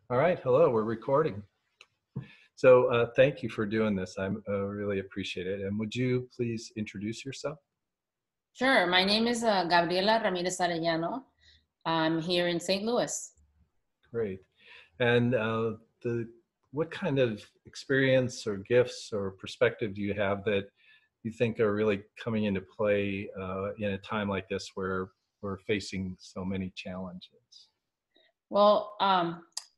All right, hello, we're recording. So thank you for doing this. I really appreciate it. And would you please introduce yourself? Sure. My name is Gabriela Ramirez Arellano. I'm here in St. Louis. Great. And what kind of experience or gifts or perspective do you have that you think are really coming into play in a time like this where we're facing so many challenges? Well,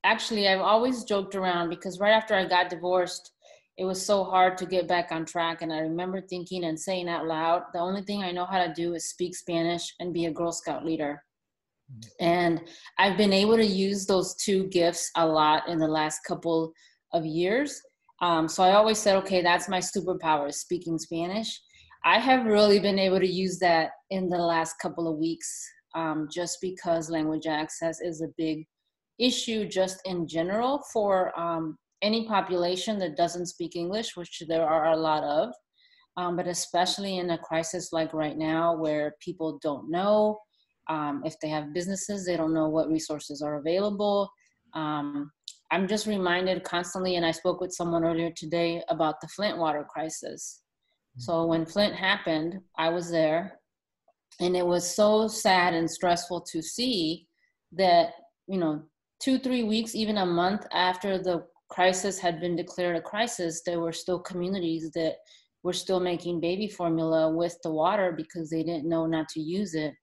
actually, I've always joked around because right after I got divorced, it was so hard to get back on track. And I remember thinking and saying out loud, the only thing I know how to do is speak Spanish and be a Girl Scout leader. And I've been able to use those two gifts a lot in the last couple of years. So I always said, okay, that's my superpower, is speaking Spanish. I have really been able to use that in the last couple of weeks, just because language access is a big issue just in general for any population that doesn't speak English, which there are a lot of, but especially in a crisis like right now where people don't know. If they have businesses, they don't know what resources are available. I'm just reminded constantly, and I spoke with someone earlier today about the Flint water crisis. So when Flint happened, I was there, and it was so sad and stressful to see that, 2, 3 weeks, even a month after the crisis had been declared a crisis, there were still communities that were still making baby formula with the water because they didn't know not to use it,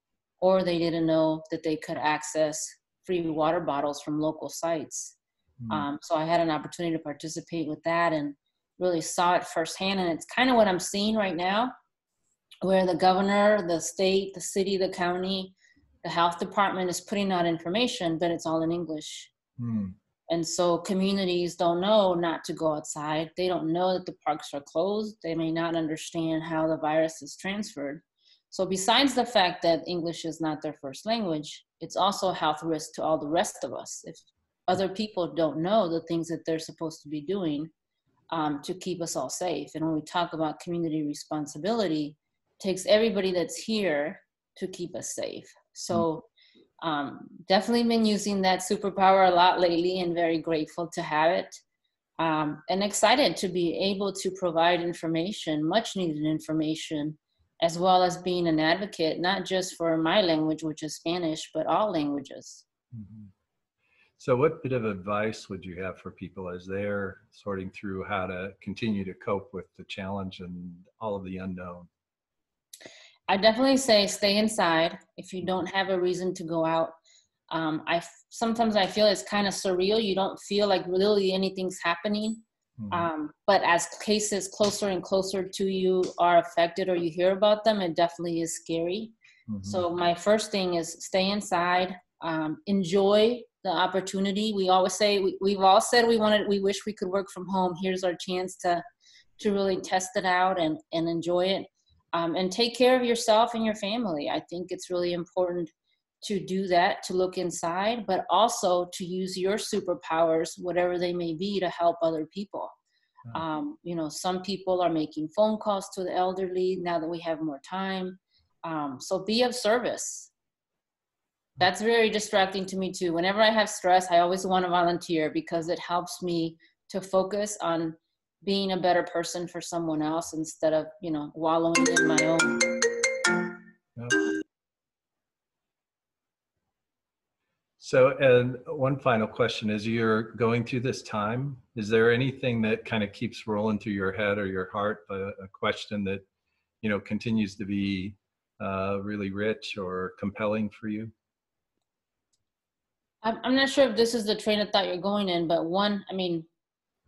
or they didn't know that they could access free water bottles from local sites. So I had an opportunity to participate with that and really saw it firsthand. And it's kind of what I'm seeing right now, where the governor, the state, the city, the county, the health department is putting out information, but it's all in English. Mm. And so communities don't know not to go outside. They don't know that the parks are closed. They may not understand how the virus is transferred. So besides the fact that English is not their first language, it's also a health risk to all the rest of us. If other people don't know the things that they're supposed to be doing to keep us all safe. And when we talk about community responsibility, it takes everybody that's here to keep us safe. So definitely been using that superpower a lot lately and very grateful to have it. And excited to be able to provide information, much needed information, as well as being an advocate, not just for my language, which is Spanish, but all languages. Mm-hmm. So what bit of advice would you have for people as they're sorting through how to continue to cope with the challenge and all of the unknown? I definitely say stay inside if you don't have a reason to go out. Sometimes I feel it's kind of surreal. You don't feel like really anything's happening. But as cases closer and closer to you are affected or you hear about them, it definitely is scary. So my first thing is stay inside, enjoy the opportunity. We always say, we've all said we wish we could work from home. Here's our chance to really test it out and enjoy it. And take care of yourself and your family. I think it's really important to do that, to look inside, but also to use your superpowers, whatever they may be, to help other people. Some people are making phone calls to the elderly now that we have more time. So be of service. That's very distracting to me too. Whenever I have stress, I always want to volunteer because it helps me to focus on being a better person for someone else instead of, wallowing in my own. Yep. So, and one final question, as you're going through this time, is there anything that kind of keeps rolling through your head or your heart, a question that, continues to be really rich or compelling for you? I'm not sure if this is the train of thought you're going in, but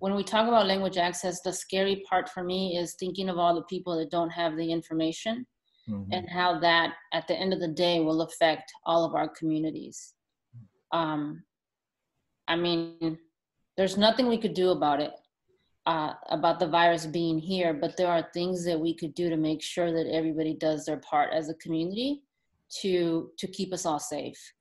when we talk about language access, the scary part for me is thinking of all the people that don't have the information and how that at the end of the day will affect all of our communities. There's nothing we could do about it, about the virus being here, but there are things that we could do to make sure that everybody does their part as a community to keep us all safe.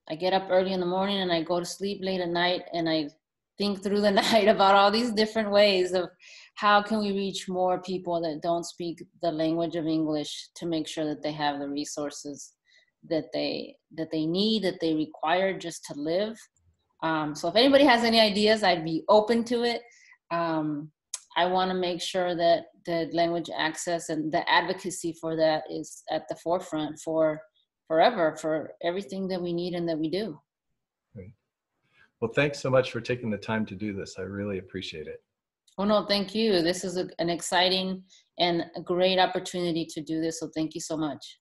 I get up early in the morning and I go to sleep late at night and I think through the night about all these different ways of how can we reach more people that don't speak the language of English to make sure that they have the resources that they need, that they require just to live. So if anybody has any ideas, I'd be open to it. I want to make sure that the language access and the advocacy for that is at the forefront for forever, for everything that we need and that we do. Great. Well, thanks so much for taking the time to do this. I really appreciate it. Oh, no, thank you. This is an exciting and a great opportunity to do this. So thank you so much.